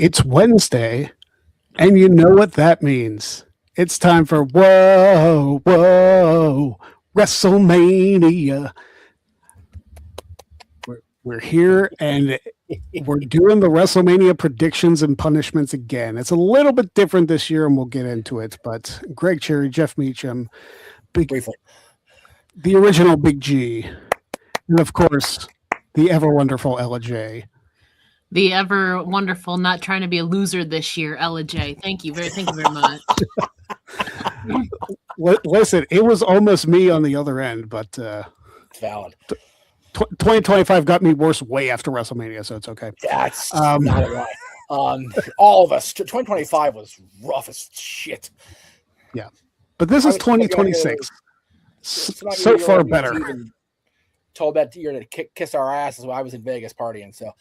It's Wednesday, and you know what that means. It's time for WrestleMania. We're here, and we're doing the WrestleMania predictions and punishments again. It's a little bit different this year, and we'll get into it. But Greg Cherry, Jeff Meacham, the original Big G, and of course, the ever wonderful Ella J. The ever wonderful, not trying to be a loser this year, Ella J. Thank you very much. Listen, it was almost me on the other end, but it's valid. 2025 got me worse way after WrestleMania, so it's okay. That's not right. All of us. 2025 was rough as shit. Yeah, but this is 2026. So far better. Told that year to kiss our asses while I was in Vegas partying. So,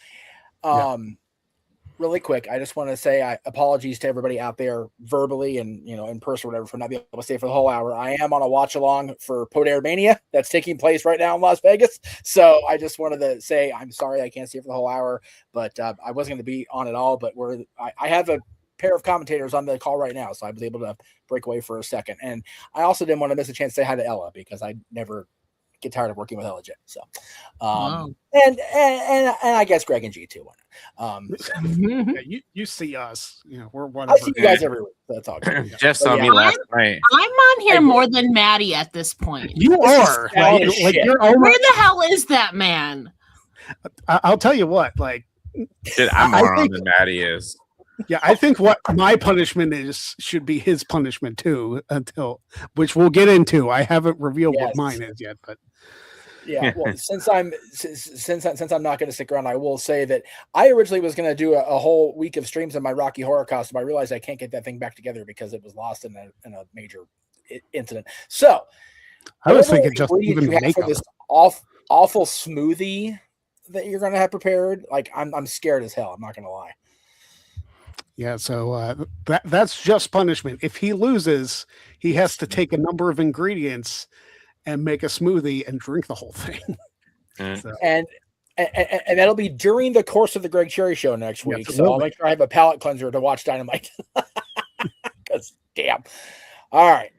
really quick, I just want to say apologies to everybody out there verbally and in person or whatever for not being able to stay for the whole hour. I am on a watch along for Podare Mania that's taking place right now in Las Vegas. So I just wanted to say I'm sorry I can't stay for the whole hour, but I wasn't going to be on at all. But I have a pair of commentators on the call right now, so I was able to break away for a second. And I also didn't want to miss a chance to say hi to Ella because I never get tired of working with Ella J. So, and I guess Greg and G too. You see us, we're whatever. I see you guys every week. That's all good. Jeff saw me last night. I'm on here more than Maddie at this point. You are you're almost, where the hell is that man? I'll tell you what, I'm more on than Maddie is. Yeah, I think what my punishment should be his punishment too, which we'll get into. I haven't revealed what mine is yet, but yeah. Well, since I'm not going to stick around, I will say that I originally was going to do a whole week of streams in my Rocky Horror costume. I realized I can't get that thing back together because it was lost in a major incident. So I was thinking just even for this awful smoothie that you're going to have prepared. I'm scared as hell. I'm not going to lie. Yeah, so that's just punishment. If he loses, he has to take a number of ingredients and make a smoothie and drink the whole thing. So. And that'll be during the course of the Greg Cherry show next week. Absolutely. So I'll make sure I have a palate cleanser to watch Dynamite. Because damn. All right.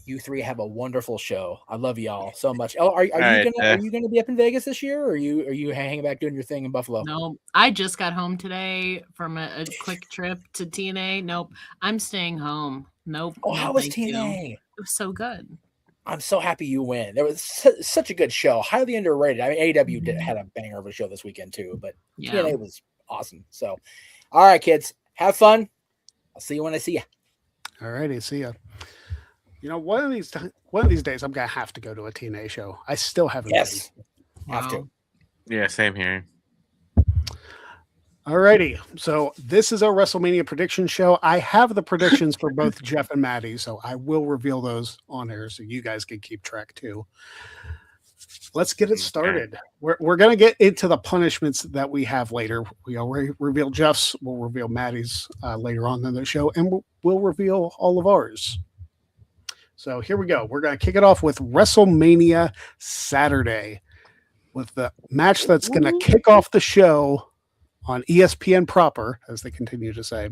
You three have a wonderful show. I love y'all so much. Are you gonna be up in Vegas this year, or are you hanging back doing your thing in Buffalo? No, I just got home today from a quick trip to TNA. Nope, I'm staying home. Nope. Oh, how was TNA? It was so good. I'm so happy you win. There was such a good show, highly underrated. I mean, AEW had a banger of a show this weekend too, but TNA was awesome. So, all right, kids, have fun. I'll see you when I see you. All righty, see ya. One of these days, I'm gonna have to go to a TNA show. I still haven't. Yes, have to. Yeah, same here. Alrighty, so this is our WrestleMania prediction show. I have the predictions for both Jeff and Maddie, so I will reveal those on air so you guys can keep track too. Let's get it started. We're gonna get into the punishments that we have later. We already revealed Jeff's. We'll reveal Maddie's later on in the show, and we'll reveal all of ours. So here we go. We're going to kick it off with WrestleMania Saturday with the match that's going to kick off the show on ESPN proper, as they continue to say.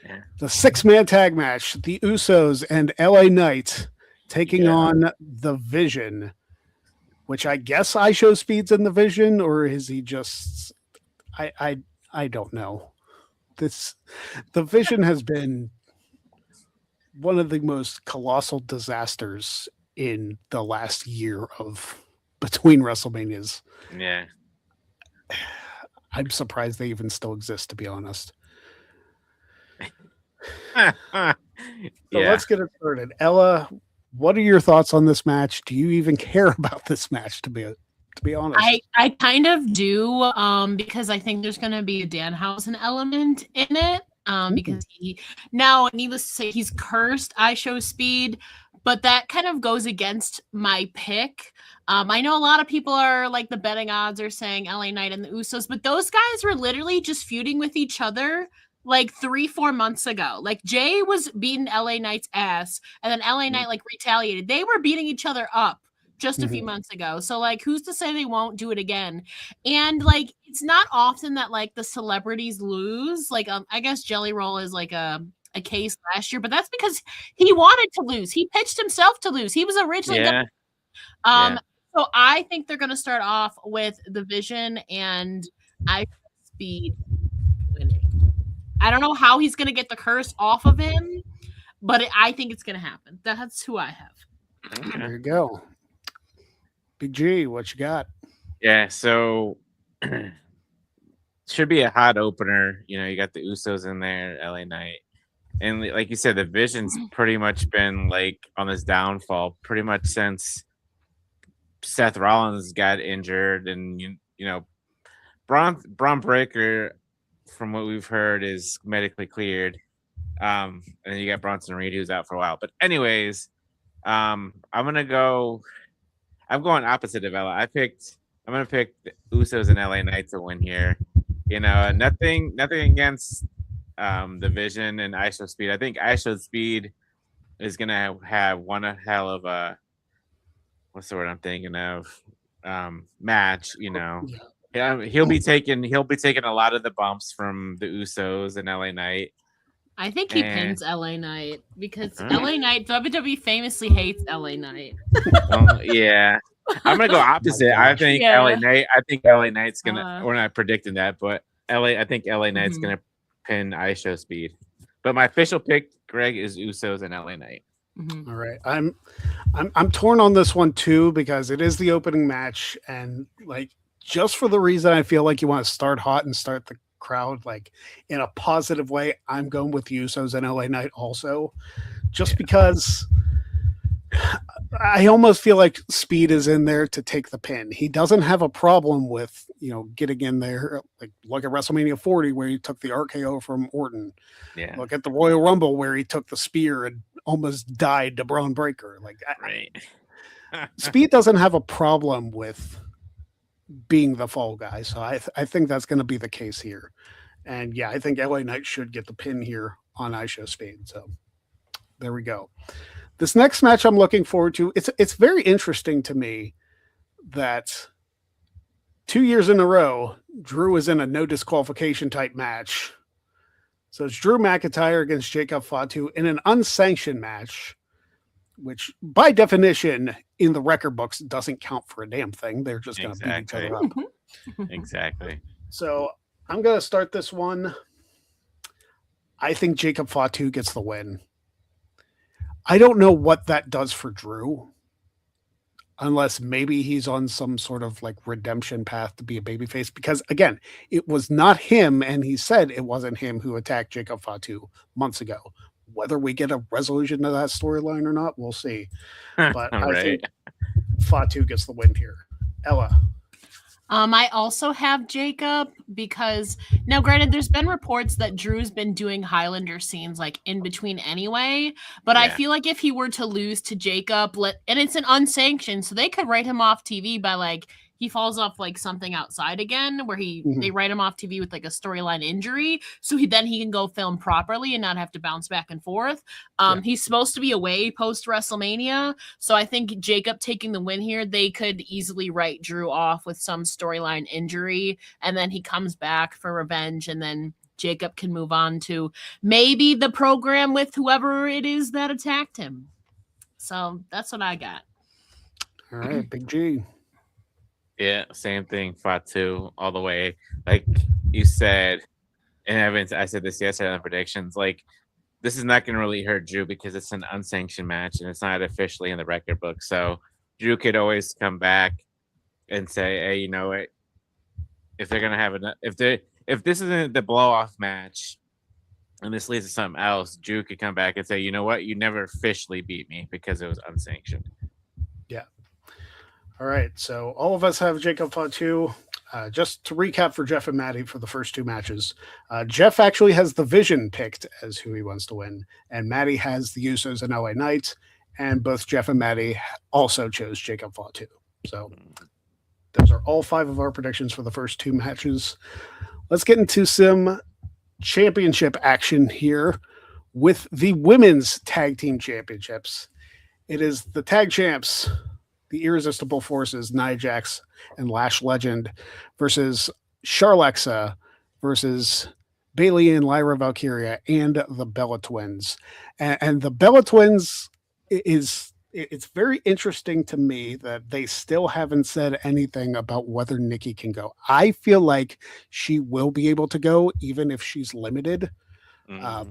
Yeah. The 6-man tag match, the Usos and LA Knight taking on the Vision, which I guess IShow Speed's in the Vision, or is he just... I don't know. The Vision has been one of the most colossal disasters in the last year between WrestleManias. Yeah. I'm surprised they even still exist, to be honest. Let's get it started. Ella, what are your thoughts on this match? Do you even care about this match, to be honest? I kind of do, because I think there's going to be a Danhausen element in it. Because needless to say, he's cursed IShow Speed, but that kind of goes against my pick. I know a lot of people are the betting odds are saying LA Knight and the Usos, but those guys were literally just feuding with each other 3-4 months ago. Jay was beating LA Knight's ass, and then LA Knight retaliated. They were beating each other up just a few months ago. So like who's to say they won't do it again? And like it's not often that like the celebrities lose. Like I guess Jelly Roll is like a case last year, but that's because he wanted to lose. He pitched himself to lose. He was originally so I think they're going to start off with the Vision and I Speed winning. I don't know how he's going to get the curse off of him, but I think it's going to happen. That's who I have. Okay. There you go. Big G, what you got? Yeah, so should be a hot opener. You know, you got the Usos in there, LA Knight. And like you said, the Vision's pretty much been like on his downfall pretty much since Seth Rollins got injured. And, you know, Braun Breaker, from what we've heard, is medically cleared. And then you got Bronson Reed, who's out for a while. But anyways, I'm going opposite of Ella. I'm going to pick the Usos and LA Knight to win here. You know, nothing against the Vision and ISO Speed. I think ISO Speed is going to have one hell of a, what's the word I'm thinking of, match, you know. Yeah, he'll be taking a lot of the bumps from the Usos and LA Knight. I think he pins LA Knight because LA Knight, WWE famously hates LA Knight. Yeah. I'm gonna go opposite. I think LA Knight's gonna, we're not predicting that, but I think LA Knight's gonna pin ISO Speed. But my official pick, Greg, is Usos and LA Knight. All right. I'm torn on this one too, because it is the opening match, and like just for the reason I feel like you want to start hot and start the crowd like in a positive way, I'm going with Usos and LA Knight also, just because I almost feel like Speed is in there to take the pin. He doesn't have a problem with, you know, getting in there. Like look at WrestleMania 40 where he took the RKO from Orton. Yeah. Look at the Royal Rumble where he took the spear and almost died to Braun Breaker. Like right. Speed doesn't have a problem with being the fall guy. So I think that's going to be the case here. And yeah, I think LA Knight should get the pin here on ISO Speed. So there we go. This next match I'm looking forward to. It's very interesting to me that 2 years in a row, Drew is in a no disqualification type match. So it's Drew McIntyre against Jacob Fatu in an unsanctioned match, which by definition in the record books doesn't count for a damn thing. They're just going to beat each other up. Exactly. So I'm going to start this one. I think Jacob Fatu gets the win. I don't know what that does for Drew, unless maybe he's on some sort of like redemption path to be a babyface. Because again, it was not him, and he said it wasn't him who attacked Jacob Fatu months ago. Whether we get a resolution to that storyline or not, we'll see. But I think Fatu gets the win here. Ella. I also have Jacob because now granted there's been reports that Drew's been doing Highlander scenes like in between anyway, but I feel like if he were to lose to Jacob, and it's an unsanctioned, so they could write him off TV by like he falls off like something outside again where they write him off TV with like a storyline injury, so he can go film properly and not have to bounce back and forth. He's supposed to be away post WrestleMania, so I think Jacob taking the win here, they could easily write Drew off with some storyline injury, and then he comes back for revenge, and then Jacob can move on to maybe the program with whoever it is that attacked him. So that's what I got. All right, Big G. Yeah, same thing. Fatu all the way. Like you said, and I said this yesterday on the predictions. Like this is not going to really hurt Drew because it's an unsanctioned match and it's not officially in the record book. So Drew could always come back and say, "Hey, you know what? If they're going to have if this isn't the blow off match, and this leads to something else, Drew could come back and say, you know what? You never officially beat me because it was unsanctioned." Yeah. All right, so all of us have Jacob Fatu. Just to recap for Jeff and Maddie for the first two matches, Jeff actually has the Vision picked as who he wants to win, and Maddie has the Usos and LA Knight, and both Jeff and Maddie also chose Jacob Fatu. So those are all 5 of our predictions for the first 2 matches. Let's get into some championship action here with the women's tag team championships. It is the tag champs the Irresistible Forces, Nia Jax and Lash Legend versus Charlexa versus Bailey and Lyra Valkyria and the Bella Twins. And the Bella Twins it's very interesting to me that they still haven't said anything about whether Nikki can go. I feel like she will be able to go even if she's limited. Yeah.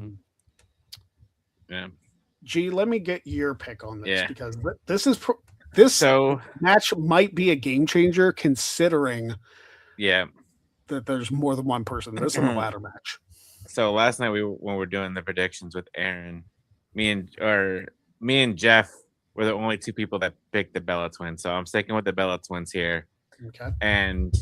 G, let me get your pick on this because this So match might be a game changer considering yeah that there's more than one person. This is a ladder match. So last night when we were doing the predictions with Aaron, me and Jeff were the only two people that picked the Bella Twins. So I'm sticking with the Bella Twins here. Okay. And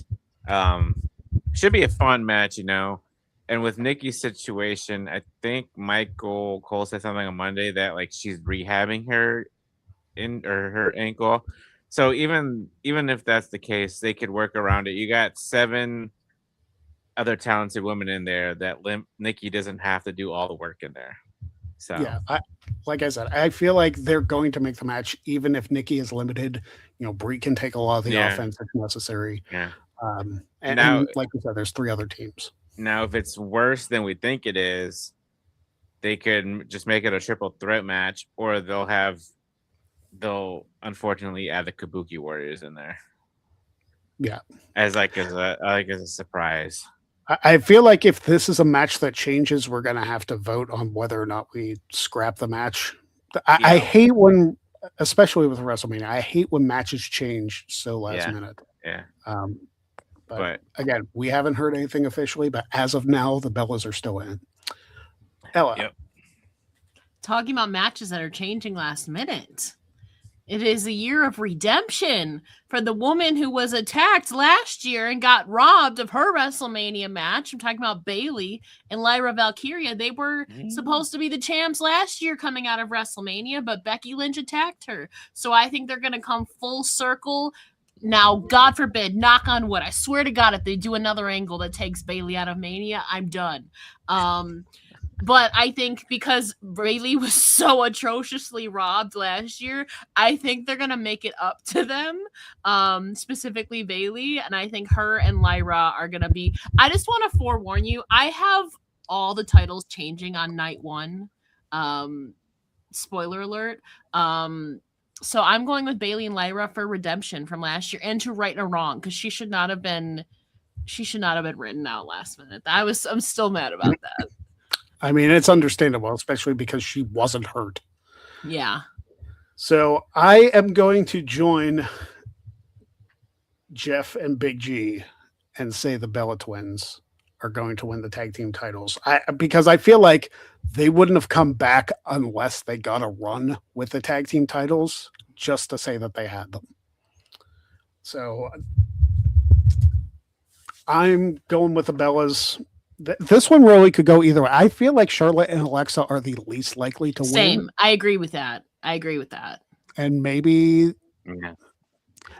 should be a fun match, you know. And with Nikki's situation, I think Michael Cole said something on Monday that like she's rehabbing her ankle. So even if that's the case, they could work around it. You got 7 other talented women in there that Nikki doesn't have to do all the work in there. So yeah, like I said, I feel like they're going to make the match even if Nikki is limited. You know, Brie can take a lot of the offense if necessary. Yeah. And like you said, there's 3 other teams. Now, if it's worse than we think it is, they could just make it a triple threat match, or they'll unfortunately add the Kabuki Warriors in there. Yeah, as a surprise. I feel like if this is a match that changes, we're going to have to vote on whether or not we scrap the match. I hate when, especially with WrestleMania, I hate when matches change so last minute. Yeah. But again, we haven't heard anything officially, but as of now, the Bellas are still in. Ella. Yep. Talking about matches that are changing last minute. It is a year of redemption for the woman who was attacked last year and got robbed of her WrestleMania match. I'm talking about Bailey and Lyra Valkyria. They were supposed to be the champs last year coming out of WrestleMania, but Becky Lynch attacked her. So I think they're going to come full circle. Now, God forbid, knock on wood, I swear to God, if they do another angle that takes Bailey out of Mania, I'm done. But I think because Bailey was so atrociously robbed last year, I think they're going to make it up to them, specifically Bailey. And I think her and Lyra are going to be... I just want to forewarn you, I have all the titles changing on night 1. Spoiler alert. So I'm going with Bailey and Lyra for redemption from last year and to right a wrong, because she should not have been written out last minute. I'm still mad about that. I mean, it's understandable, especially because she wasn't hurt. Yeah. So I am going to join Jeff and Big G and say the Bella Twins are going to win the tag team titles. Because I feel like they wouldn't have come back unless they got a run with the tag team titles just to say that they had them. So I'm going with the Bellas. This one really could go either way. I feel like Charlotte and Alexa are the least likely to win. Same. I agree with that. And maybe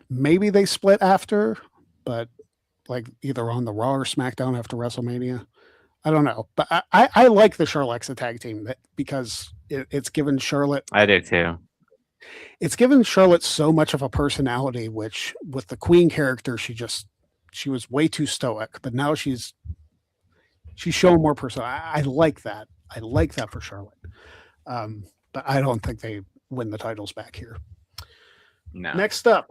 they split after, but like either on the Raw or SmackDown after WrestleMania. I don't know. But I like the Charlexa tag team because it's given Charlotte. I do too. It's given Charlotte so much of a personality, which with the Queen character, she was way too stoic, but now she's showing more personality. I like that. I like that for Charlotte. But I don't think they win the titles back here. No. Next up,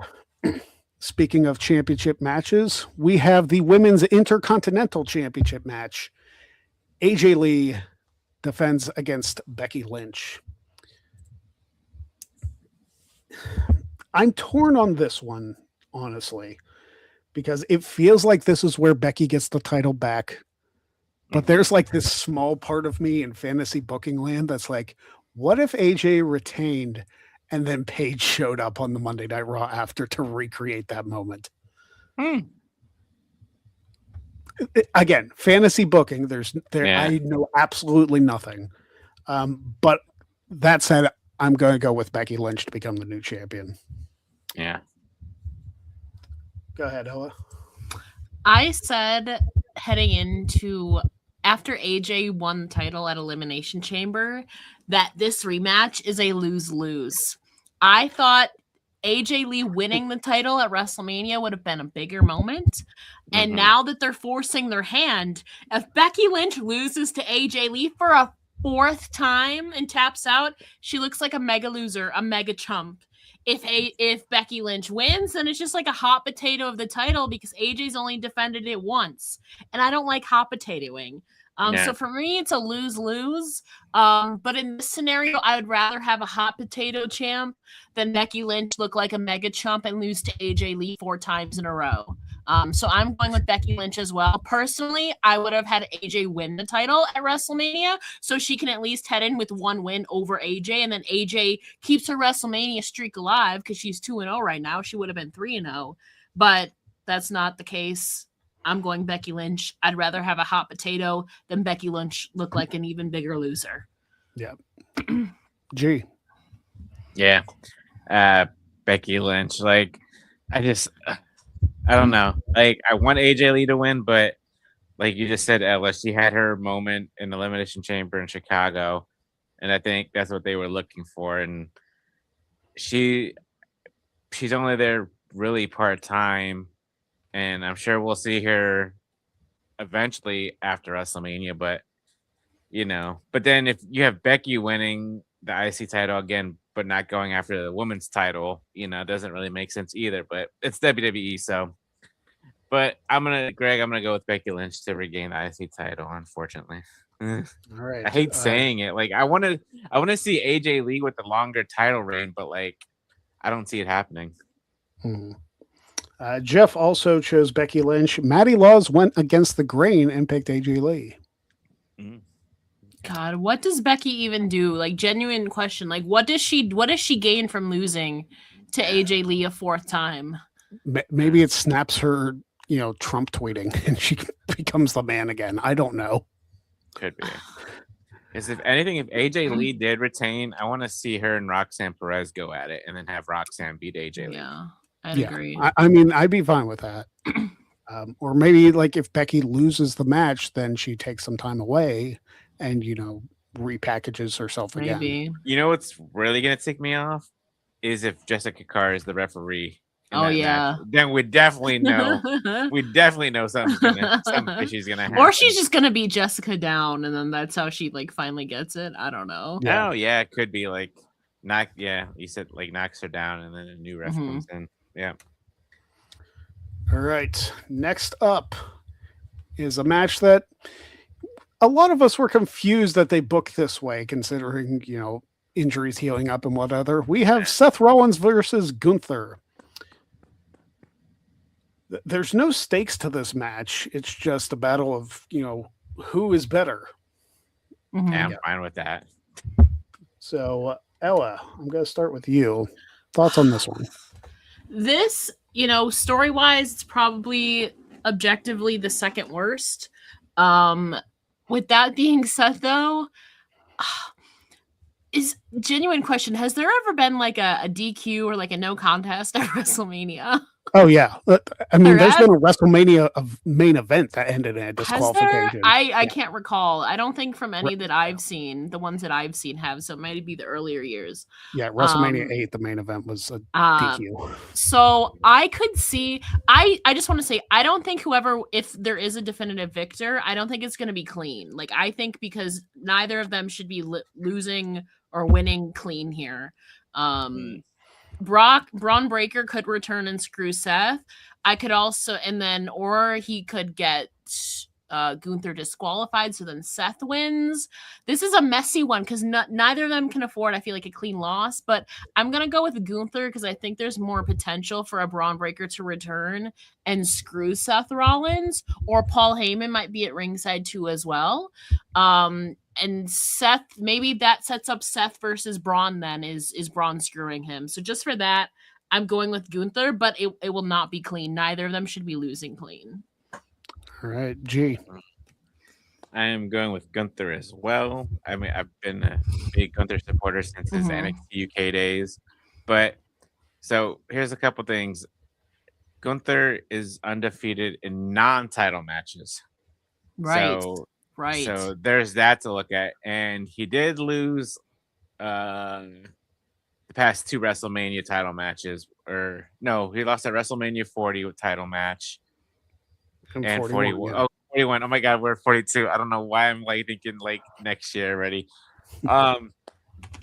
speaking of championship matches, we have the Women's Intercontinental Championship match. AJ Lee defends against Becky Lynch. I'm torn on this one, honestly, because it feels like this is where Becky gets the title back. But there's like this small part of me in fantasy booking land that's like, what if AJ retained and then Paige showed up on the Monday Night Raw after to recreate that moment? Again, fantasy booking, I know absolutely nothing. But that said, I'm going to go with Becky Lynch to become the new champion. Yeah. Go ahead, Ella. I said heading into after AJ won the title at Elimination Chamber that this rematch is a lose-lose. I thought AJ Lee winning the title at WrestleMania would have been a bigger moment. And now that they're forcing their hand, if Becky Lynch loses to AJ Lee for a 4th time and taps out, she looks like a mega loser, a mega chump. If Becky Lynch wins, then it's just like a hot potato of the title because AJ's only defended it once, and I don't like hot potatoing. So for me, it's a lose-lose. But in this scenario, I would rather have a hot potato champ than Becky Lynch look like a mega chump and lose to AJ Lee 4 times in a row. So I'm going with Becky Lynch as well. Personally, I would have had AJ win the title at WrestleMania so she can at least head in with 1 win over AJ, and then AJ keeps her WrestleMania streak alive because she's 2-0 right now. She would have been 3-0, but that's not the case. I'm going Becky Lynch. I'd rather have a hot potato than Becky Lynch look like an even bigger loser. Yeah. G. Yeah. Becky Lynch. Like, I don't know. Like, I want AJ Lee to win, but like you just said, Ella, she had her moment in the Elimination Chamber in Chicago, and I think that's what they were looking for. And she's only there really part-time, and I'm sure we'll see her eventually after WrestleMania, but but then if you have Becky winning the IC title again, but not going after the women's title, it doesn't really make sense either, but it's WWE. So, but I'm going to go with Becky Lynch to regain the IC title, unfortunately. All right. I hate saying it. Like, I want to see AJ Lee with the longer title reign, but like, I don't see it happening. Jeff also chose Becky Lynch. Maddie Laws went against the grain and picked AJ Lee. God, what does Becky even do? Like, genuine question. Like, what does she gain from losing to AJ Lee a 4th time? Maybe it snaps her, Trump tweeting and she becomes the man again. I don't know. Could be. Because if anything, if AJ Lee did retain, I want to see her and Roxanne Perez go at it and then have Roxanne beat AJ Lee. Yeah, I'd agree. I mean, I'd be fine with that. Or maybe like if Becky loses the match, then she takes some time away and repackages herself again. Maybe. What's really gonna tick me off is if Jessica Carr is the referee. Oh yeah. Match. Then we definitely know. something she's gonna happen. Or she's just gonna beat Jessica down, and then that's how she like finally gets it. I don't know. Yeah. Oh yeah, it could be like you said like knocks her down, and then a new ref comes in. Yeah. All right. Next up is a match that a lot of us were confused that they booked this way, considering, injuries healing up and what other. We have Seth Rollins versus Gunther. There's no stakes to this match. It's just a battle of, who is better. Yeah, I'm fine with that. So, Ella, I'm going to start with you. Thoughts on this one? This, story-wise, it's probably objectively the second worst. With that being said, though, is genuine question, has there ever been like a DQ or like a no contest at WrestleMania? Oh yeah, I mean, there's been a WrestleMania main event that ended in a disqualification. I can't recall. I don't think from any that I've seen. The ones that I've seen have, so it might be the earlier years. Yeah, WrestleMania 8, the main event was a DQ. So I could see. I just want to say, I don't think if there is a definitive victor, I don't think it's going to be clean. Like, I think because neither of them should be losing or winning clean here. Braun Breaker could return and screw Seth. I could also, or he could get Gunther disqualified, so then Seth wins. This is a messy one because neither of them can afford, I feel like, a clean loss, but I'm going to go with Gunther because I think there's more potential for a Braun Breaker to return and screw Seth Rollins, or Paul Heyman might be at ringside too as well. And Seth, maybe that sets up Seth versus Braun then, is Braun screwing him. So just for that, I'm going with Gunther, but it will not be clean. Neither of them should be losing clean. All right, G. I am going with Gunther as well. I mean, I've been a big Gunther supporter since his NXT UK days. But so here's a couple things. Gunther is undefeated in non-title matches. Right. Right. So there's that to look at. And he did lose the past 2 WrestleMania title matches, or no, he lost at WrestleMania 40 title match and 41. Yeah. Oh, 41. Oh my God, we're 42. I don't know why I'm like thinking like next year already.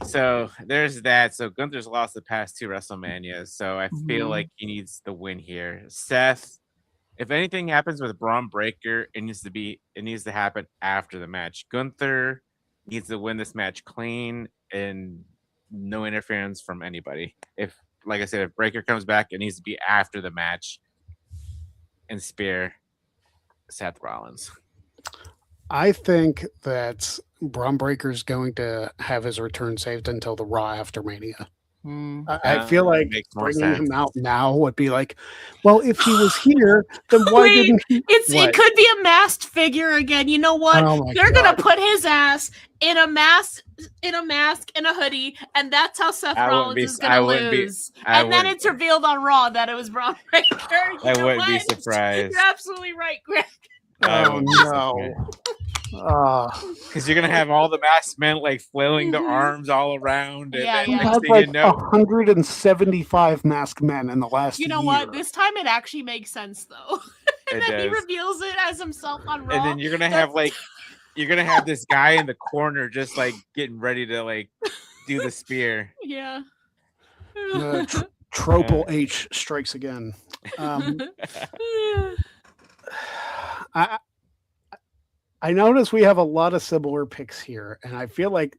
So there's that. So Gunther's lost the past 2 WrestleManias, so I feel like he needs the win here. Seth, if anything happens with Braun Breaker, it needs to happen after the match. Gunther needs to win this match clean and no interference from anybody. If, like I said, if Breaker comes back, it needs to be after the match and spear Seth Rollins. I think that Braun Breaker's going to have his return saved until the Raw after Mania. I feel like bringing him out now would be like, well, if he was here, then why didn't he? It could be a masked figure again. You know what? They're gonna put his ass in a mask, and a hoodie, and that's how Seth Rollins is gonna lose. And then it's revealed on Raw that it was Braun Breaker. I wouldn't be surprised. You're absolutely right, Greg. Oh no. Because you're gonna have all the masked men like flailing their arms all around. And He had like 175 masked men in the last year. You know what? This time it actually makes sense though. And then he reveals it as himself on Raw. And then you're gonna have this guy in the corner just like getting ready to like do the spear. Yeah. Triple H strikes again. I notice we have a lot of similar picks here, and I feel like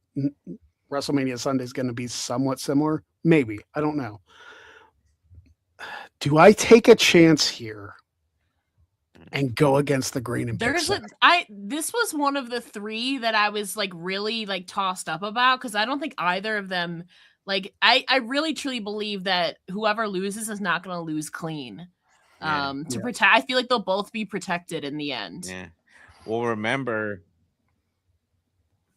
WrestleMania Sunday is going to be somewhat similar. Maybe. I don't know. Do I take a chance here and go against the green and pick Seth? This was one of the 3 that I was like really like tossed up about because I don't think either of them like I really truly believe that whoever loses is not going to lose clean. Protect, I feel like they'll both be protected in the end. Yeah. Well, remember,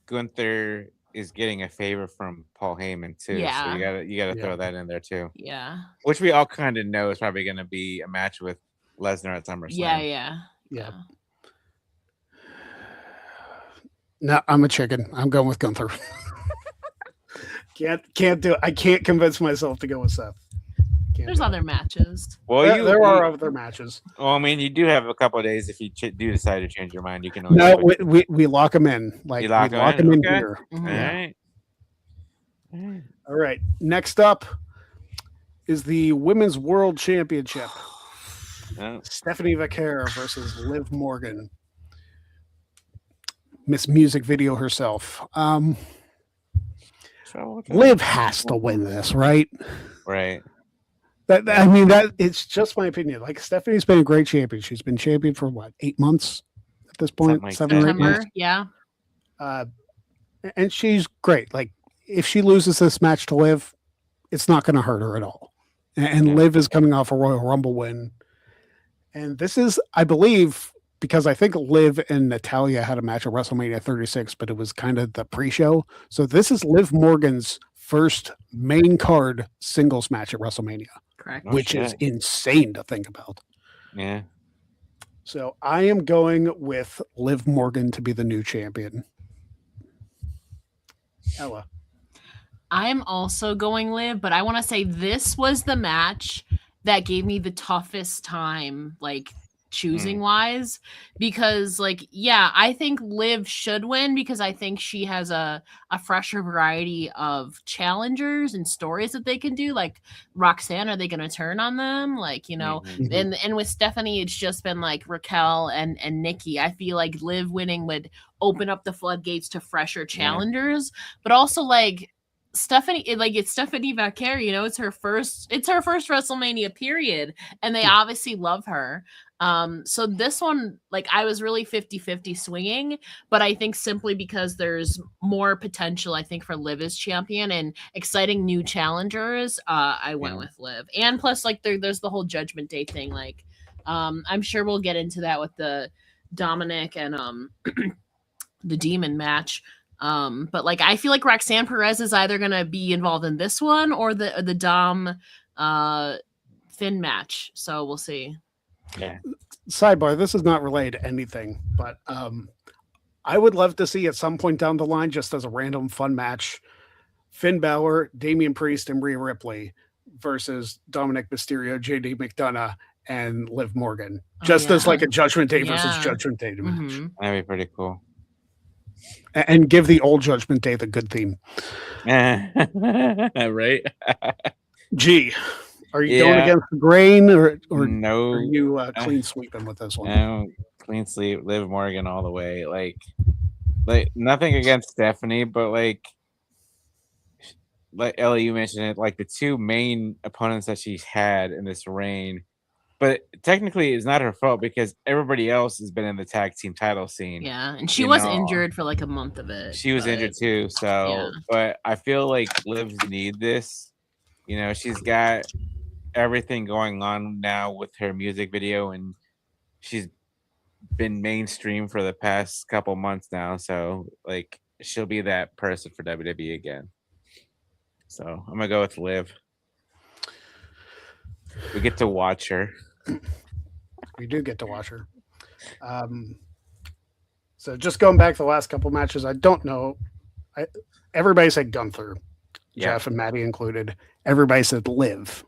Gunther is getting a favor from Paul Heyman too. Yeah. So you gotta throw that in there too. Yeah. Which we all kind of know is probably going to be a match with Lesnar at SummerSlam. Yeah. No, I'm a chicken. I'm going with Gunther. Can't do it. I can't convince myself to go with Seth. There's other matches. Well, there are other matches. Well, I mean, you do have a couple of days if you do decide to change your mind. You can. No, we lock them in. Like we lock them in here. Mm-hmm. All right. Next up is the Women's World Championship. Stephanie Vaquer versus Liv Morgan. Miss Music Video herself. Liv has to win this, right? Right. That it's just my opinion. Like Stephanie's been a great champion. She's been champion for what, 8 months at this point? Like 7 or 8 months. Yeah. And she's great. Like if she loses this match to Liv, it's not going to hurt her at all. And Liv is coming off a Royal Rumble win. And this is, I believe, because I think Liv and Natalya had a match at WrestleMania 36, but it was kind of the pre-show. So this is Liv Morgan's first main card singles match at WrestleMania. Correct. Which is insane to think about. Yeah. So I am going with Liv Morgan to be the new champion. Ella. I am also going Liv, but I want to say this was the match that gave me the toughest time, like choosing wise, because I think Liv should win because I think she has a fresher variety of challengers and stories that they can do. Like Roxanne, are they going to turn on them? And with Stephanie, it's just been like Raquel and Nikki. I feel like Liv winning would open up the floodgates to fresher challengers, but also like Stephanie, it's Stephanie Vaquer, it's her first WrestleMania period, and they obviously love her. So this one, I was really 50-50 swinging, but I think simply because there's more potential, I think, for Liv as champion and exciting new challengers, I went with Liv. And plus, there's the whole Judgment Day thing. I'm sure we'll get into that with the Dominic and the Demon match. But I feel like Roxanne Perez is either gonna be involved in this one or the Dom Finn match. So we'll see. Yeah. Sidebar, this is not related to anything, but I would love to see at some point down the line, just as a random fun match, Finn Balor, Damian Priest, and Rhea Ripley versus Dominic Mysterio, JD McDonough, and Liv Morgan. Just as like a Judgment Day versus Judgment Day match. That'd be pretty cool. And give the old Judgment Day the good theme. Right? G, are you going against the grain or no? Are you clean sweeping with this one? No, clean sweep. Liv Morgan all the way. Like nothing against Stephanie, but like Ellie, you mentioned it. Like the two main opponents that she's had in this reign, but technically it's not her fault because everybody else has been in the tag team title scene. Yeah, and she was injured for like a month of it. She was injured too. So, but I feel like Livs need this. You know, she's got everything going on now with her music video, and she's been mainstream for the past couple months now. So, like, she'll be that person for WWE again. So, I'm gonna go with Liv. We get to watch her. We do get to watch her. So, just going back to the last couple matches, I don't know. Everybody said Gunther, Jeff and Maddie included. Everybody said Liv,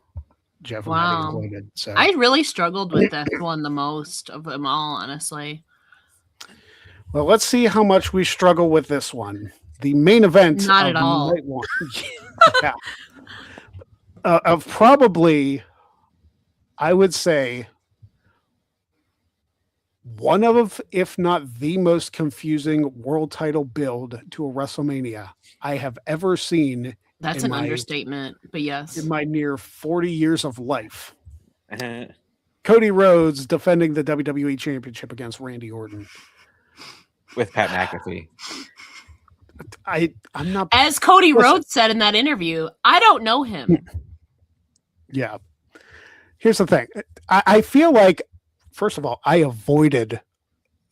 Jeff and Maddie included. So I really struggled with that one the most of them all, honestly. Well, let's see how much we struggle with this one. The main event. Not at all. Yeah. Of probably, I would say, one of, if not the most confusing world title build to a WrestleMania I have ever seen. That's an understatement, but yes. In my near 40 years of life. Cody Rhodes defending the WWE Championship against Randy Orton. With Pat McAfee. I'm not. As Cody Rhodes said in that interview, I don't know him. Yeah. Here's the thing. I feel like, first of all, I avoided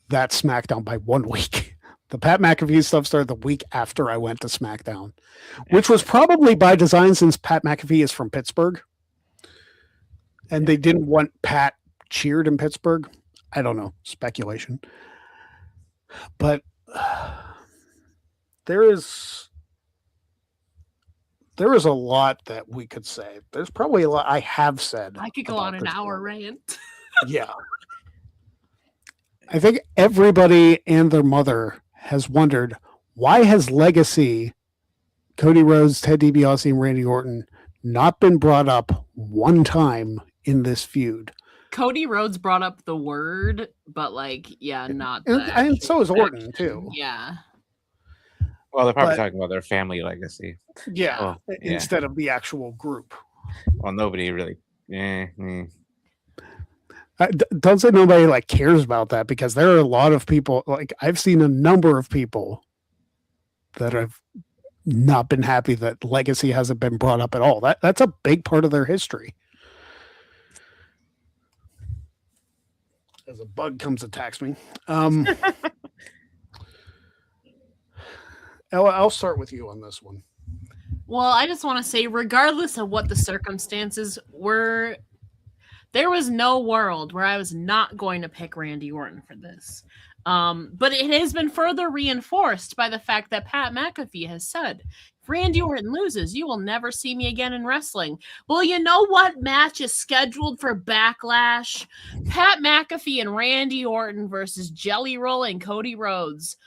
that SmackDown by 1 week. The Pat McAfee stuff started the week after I went to SmackDown, which was probably by design since Pat McAfee is from Pittsburgh. And they didn't want Pat cheered in Pittsburgh. I don't know. Speculation. But there is a lot that we could say. There's probably a lot I have said. I could go on an hour rant. Yeah. I think everybody and their mother has wondered, why has Legacy, Cody Rhodes, Ted DiBiase, and Randy Orton not been brought up one time in this feud? Cody Rhodes brought up the word, but not that. And so is Orton too. Yeah. Well, they're probably talking about their family legacy. Yeah, instead of the actual group. Well, nobody really. Don't say nobody cares about that, because there are a lot of people. I've seen a number of people that have not been happy that Legacy hasn't been brought up at all. That's a big part of their history. As a bug comes attacks me. Ella, I'll start with you on this one. Well, I just want to say, regardless of what the circumstances were, there was no world where I was not going to pick Randy Orton for this. But it has been further reinforced by the fact that Pat McAfee has said, if Randy Orton loses, you will never see me again in wrestling. Well, you know what match is scheduled for Backlash? Pat McAfee and Randy Orton versus Jelly Roll and Cody Rhodes.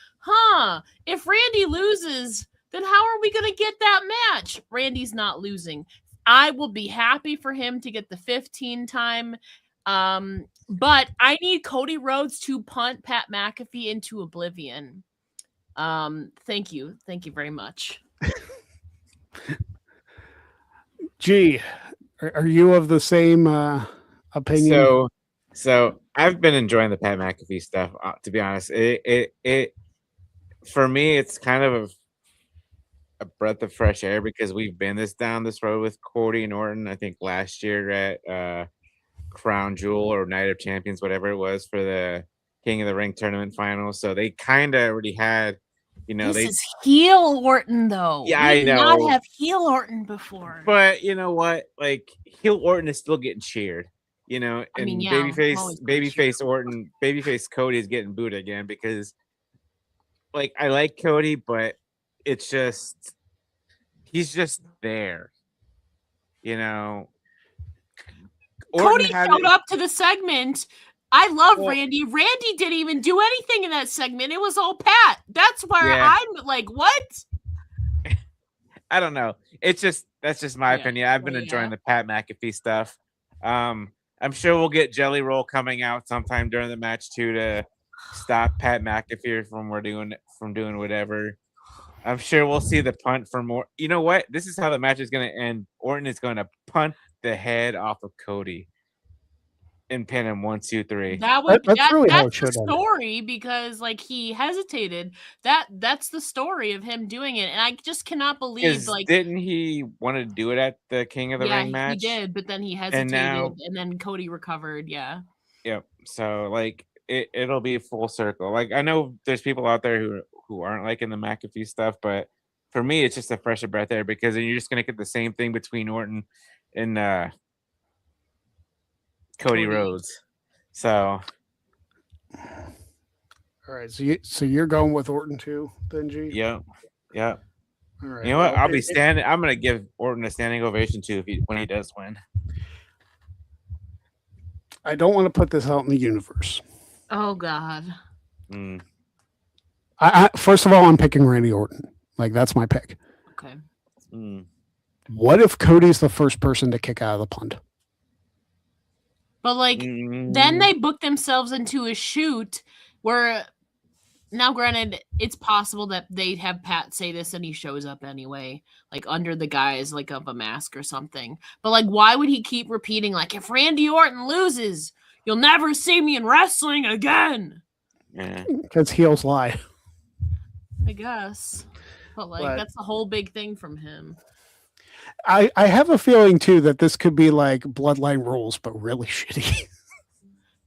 If Randy loses, then how are we going to get that match? Randy's not losing. I will be happy for him to get the 15 time. But I need Cody Rhodes to punt Pat McAfee into oblivion. Thank you. Thank you very much. Gee, are you of the same opinion? So I've been enjoying the Pat McAfee stuff. To be honest, it for me, it's kind of a breath of fresh air, because we've been down this road with Cody and Orton. I think last year at Crown Jewel or Night of Champions, whatever it was, for the King of the Ring tournament final. So they kind of already had, this is heel Orton, though. Yeah, I know. Not have heel Orton before. But you know what? Heel Orton is still getting cheered. And babyface Orton, babyface Cody is getting booed again, because I like Cody, but it's just he's just there. You know, Cody had showed it- up to the segment. I love Well- Randy. Randy didn't even do anything in that segment. It was all Pat. That's where Yeah. I'm like, what? I don't know. It's just that's just my Yeah, opinion. I've been well, enjoying yeah. the Pat McAfee stuff. I'm sure we'll get Jelly Roll coming out sometime during the match too to stop Pat McAfee from doing whatever. I'm sure we'll see the punt for more. You know what? This is how the match is going to end. Orton is going to punt the head off of Cody and pin him 1, 2, 3. That's really how it that's the should end. story because like he hesitated. That's the story of him doing it, and I just cannot believe Because like didn't he want to do it at the King of the Ring match? he did, but then he hesitated, and then Cody recovered. Yeah. Yep. So like it'll be full circle. Like I know there's people out there who aren't liking the McAfee stuff, but for me it's just a fresher breath there because then you're just gonna get the same thing between Orton and Cody Rhodes. So All right, so you're going with Orton too, then G? yep. All right. You know what? well, I'll be standing. I'm gonna give Orton a standing ovation too when he does win. I don't want to put this out in the universe. Oh God. Mm. First of all, I'm picking Randy Orton. Like that's my pick. Okay. Mm. What if Cody's the first person to kick out of the punt? But like then they book themselves into a shoot where now granted it's possible that they'd have Pat say this and he shows up anyway, like under the guise like of a mask or something. But like why would he keep repeating like if Randy Orton loses, you'll never see me in wrestling again? Yeah. Because heels lie. I guess. But like that's the whole big thing from him. I have a feeling too that this could be like Bloodline Rules, but really shitty.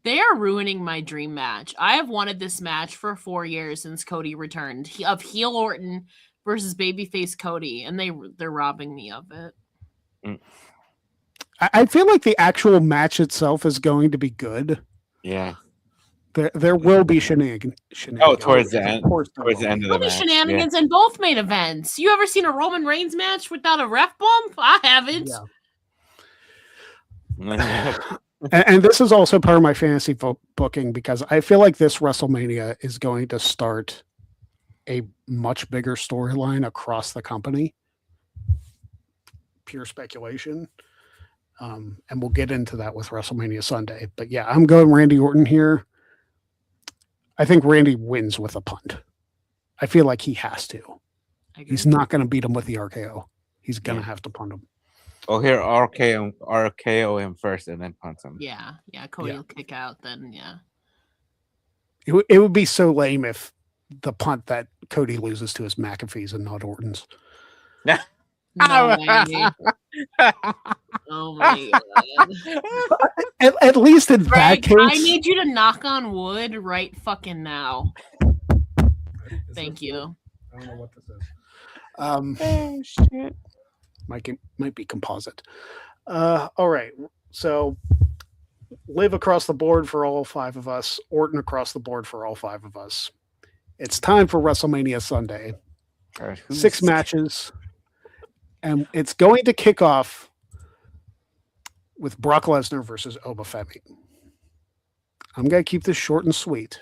They are ruining my dream match. I have wanted this match for 4 years since Cody returned of heel Orton versus babyface Cody, and they're robbing me of it. I feel like the actual match itself is going to be good. Yeah. There will be shenanigans. Oh, towards the end. Of course there Towards the will end be. of the There'll be match. shenanigans in both main events. You ever seen a Roman Reigns match without a ref bump? I haven't. Yeah. And this is also part of my fantasy booking because I feel like this WrestleMania is going to start a much bigger storyline across the company. Pure speculation. And we'll get into that with WrestleMania Sunday. But yeah, I'm going Randy Orton here. I think Randy wins with a punt. I feel like he has to. He's not going to beat him with the RKO. He's going to have to punt him. Oh, here RKO him first and then punt him. Yeah. Cody will kick out then. Yeah. It would be so lame if the punt that Cody loses to is McAfee's and not Orton's. No way. Oh my God. At least in that Greg, case, I need you to knock on wood right fucking now. Thank you. I don't know what this is. Oh shit. Might be composite. All right. So Liv across the board for all 5 of us. Orton across the board for all 5 of us. It's time for WrestleMania Sunday. Right, 6 matches. And it's going to kick off with Brock Lesnar versus Oba Femi. I'm going to keep this short and sweet.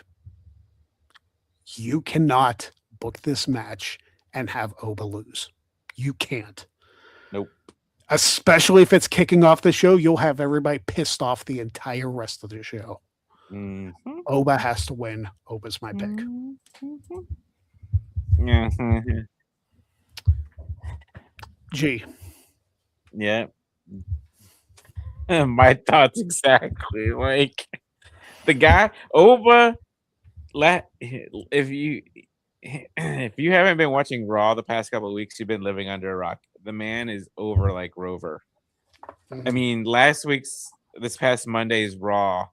You cannot book this match and have Oba lose. You can't. Nope. Especially if it's kicking off the show, you'll have everybody pissed off the entire rest of the show. Mm-hmm. Oba has to win. Oba's my pick. Mm-hmm. G. Yeah. My thoughts exactly. Like the guy Oba. If you haven't been watching Raw the past couple of weeks, you've been living under a rock. The man is over like Rover. Mm-hmm. I mean, this past Monday's Raw,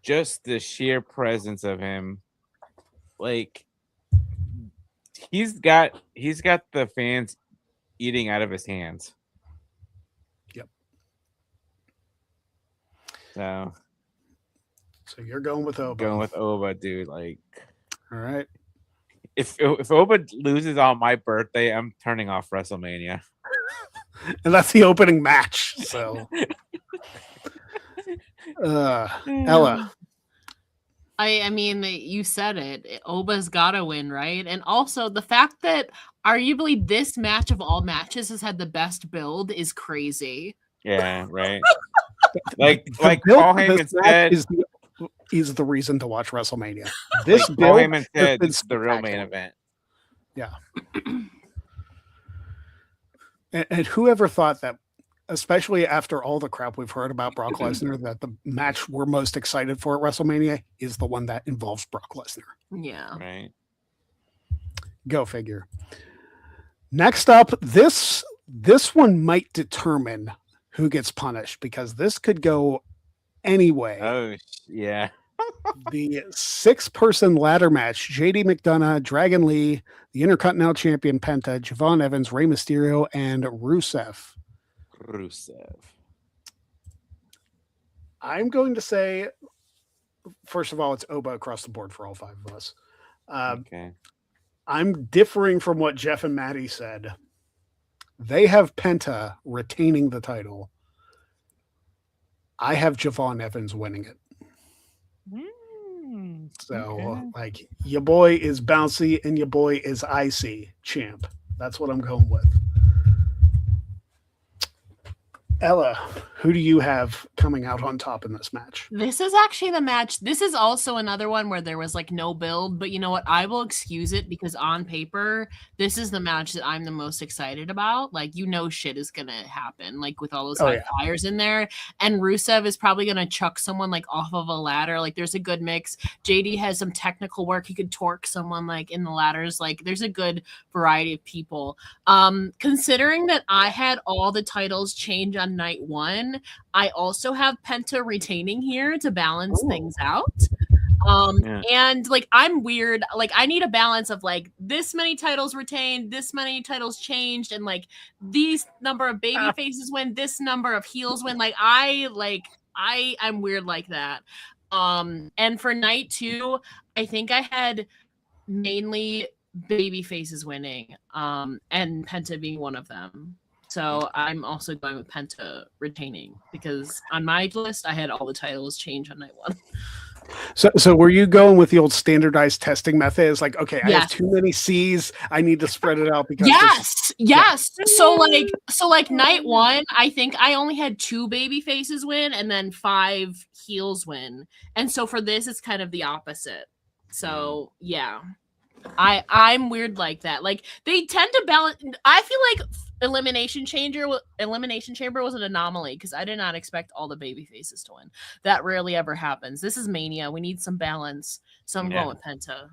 just the sheer presence of him, like he's got the fans eating out of his hands. Yep. So you're going with Oba. Going with Oba, dude. Like, all right. if Oba loses on my birthday, I'm turning off WrestleMania. And that's the opening match. So, Ella, I mean, you said it. Oba's got to win, right? And also the fact that arguably this match of all matches has had the best build is crazy. Yeah, right. Like build Paul for this Heyman match said, is the reason to watch WrestleMania. This Paul build Heyman has said been this is the real main spectacular. event. Yeah. And whoever thought that, especially after all the crap we've heard about Brock Lesnar, that the match we're most excited for at WrestleMania is the one that involves Brock Lesnar. Yeah. Right. Go figure. Next up, this one might determine who gets punished because this could go anyway. Oh, yeah. The 6-person ladder match: JD McDonough, Dragon Lee, the Intercontinental Champion Penta, Javon Evans, Rey Mysterio, and Rusev. I'm going to say, first of all, it's Oba across the board for all 5 of us. Okay. I'm differing from what Jeff and Maddie said. They have Penta retaining the title. I have Javon Evans winning it. So, like, your boy is bouncy and your boy is icy champ. That's what I'm going with. Ella, who do you have coming out on top in this match? This is actually the match. This is also another one where there was like no build, but you know what? I will excuse it because on paper, this is the match that I'm the most excited about. Like, shit is going to happen, like with all those high flyers in there. And Rusev is probably going to chuck someone like off of a ladder. Like, there's a good mix. JD has some technical work. He could torque someone like in the ladders. Like, there's a good variety of people. Considering that I had all the titles change on night 1, I also have Penta retaining here to balance things out. And like, I'm weird. Like, I need a balance of like this many titles retained, this many titles changed, and like these number of baby faces win, this number of heels win. Like, I'm weird like that. And for night 2, I think I had mainly baby faces winning, and Penta being one of them. So I'm also going with Penta retaining because on my list I had all the titles change on night 1. So were you going with the old standardized testing method? It's like, okay, I Yes. have too many C's. I need to spread it out because Yes. So like night 1, I think I only had 2 baby faces win and then 5 heels win. And so for this, it's kind of the opposite. So yeah. I'm weird like that. Like, they tend to balance. I feel like Elimination Chamber was an anomaly because I did not expect all the baby faces to win. That rarely ever happens. This is Mania. We need some balance. So I'm going with Penta.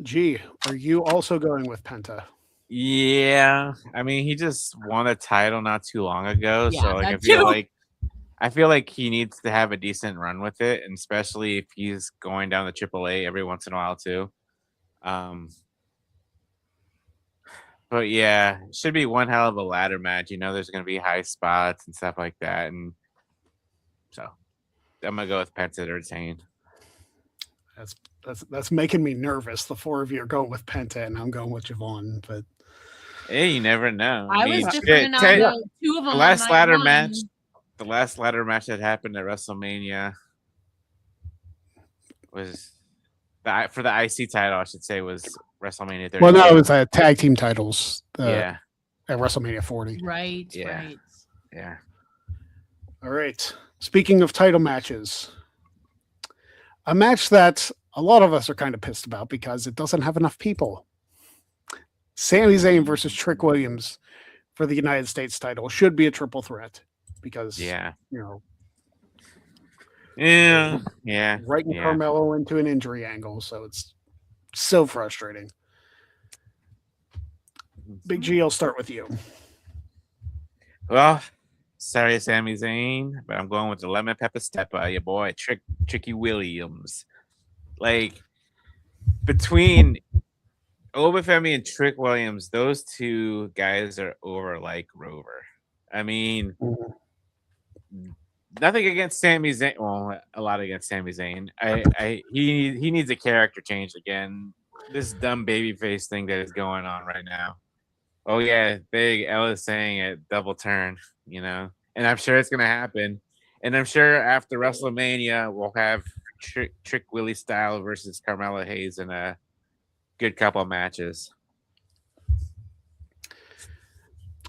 Gee, are you also going with Penta? Yeah. I mean, he just won a title not too long ago. Yeah, So like, I feel like he needs to have a decent run with it, and especially if he's going down the AAA every once in a while too. But yeah, it should be one hell of a ladder match. There's going to be high spots and stuff like that, and so I'm gonna go with Penta to retain. That's making me nervous. The 4 of you are going with Penta, and I'm going with Javon. But hey, you never know. I was different on 2 of them. The last ladder match. The last ladder match that happened at WrestleMania was for the IC title, I should say, was WrestleMania 30. Well, no, it was tag team titles. At WrestleMania 40. Right. Yeah. All right. Speaking of title matches, a match that a lot of us are kind of pissed about because it doesn't have enough people. Sami Zayn versus Trick Williams for the United States title should be a triple threat. Because writing Carmelo into an injury angle, so it's so frustrating. Big G, I'll start with you. Well, sorry, Sami Zayn, but I'm going with the lemon pepper stepper, your boy Tricky Williams. Like, between Obafemi and Trick Williams, those 2 guys are over like Rover. I mean, nothing against Sami Zayn. Well, a lot against Sami Zayn. He needs a character change again. This dumb babyface thing that is going on right now. Oh yeah, Big L is saying it, double turn, and I'm sure it's gonna happen. And I'm sure after WrestleMania we'll have Trick Willie Style versus Carmelo Hayes in a good couple matches.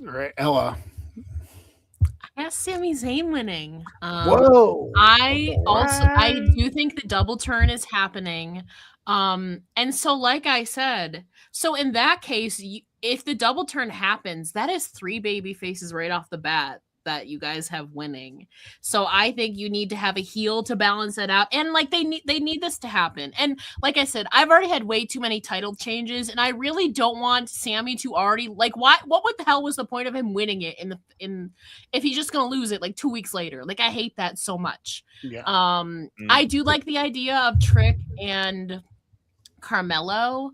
All right, Ella. I got Sami Zayn winning. Whoa! I do think the double turn is happening. And so, like I said, so in that case, if the double turn happens, that is 3 baby faces right off the bat that you guys have winning. So I think you need to have a heel to balance that out, and like they need this to happen. And like I said, I've already had way too many title changes, and I really don't want Sammy to already like what the hell was the point of him winning it in if he's just gonna lose it like 2 weeks later? Like I hate that so much. Yeah. I do like the idea of Trick and Carmelo.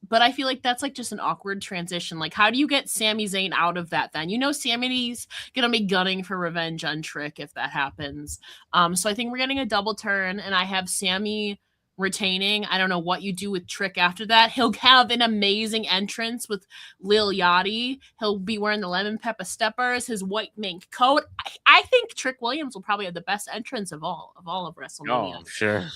But I feel like that's like just an awkward transition. Like, how do you get Sami Zayn out of that then? Sammy's gonna be gunning for revenge on Trick if that happens. So I think we're getting a double turn, and I have Sammy retaining. I don't know what you do with Trick after that. He'll have an amazing entrance with Lil Yachty. He'll be wearing the lemon pepper steppers, his white mink coat. I think Trick Williams will probably have the best entrance of all of WrestleMania. Oh, sure.